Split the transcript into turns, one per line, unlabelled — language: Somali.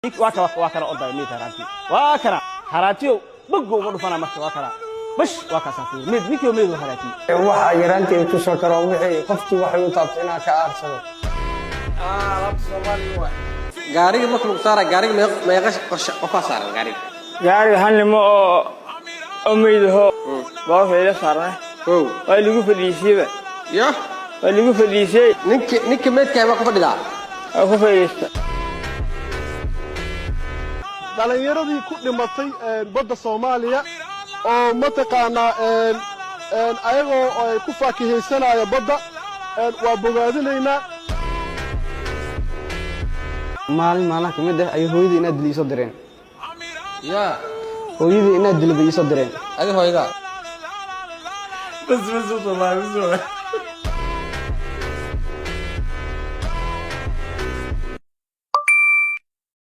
واكنا أوضاي ميت هراتي واكنا هراتيو بقوا قدو فانا مركي واكنا بش واكا سافي ميد ميكيو ميدو هراتي
waxa yaraantii ku soo karo wixii qofkii waxay u taabtay inaa ka aarsado
lab Soomaali waa gaariga markuu lagu saaray gaariga meeqa qof saaran gaariga
gaariga hanimo oo meedaho waa feela saaran waa lagu fadhiisiyay
ya
waa lagu fadhiisiyay
ninka meedka ma ku fadhidaa
ku fadhiista
dhalinyaradii ku dhimatay badda Soomaaliya oo mataqaana ayagoo ay ku faakihaysanaya badda waa bogaadinaynaa
maalin kamid ah ay hooyadii inaad diliiso direen
ya
hooyadii inaad dilay soo direen
adi hooyada
بس والله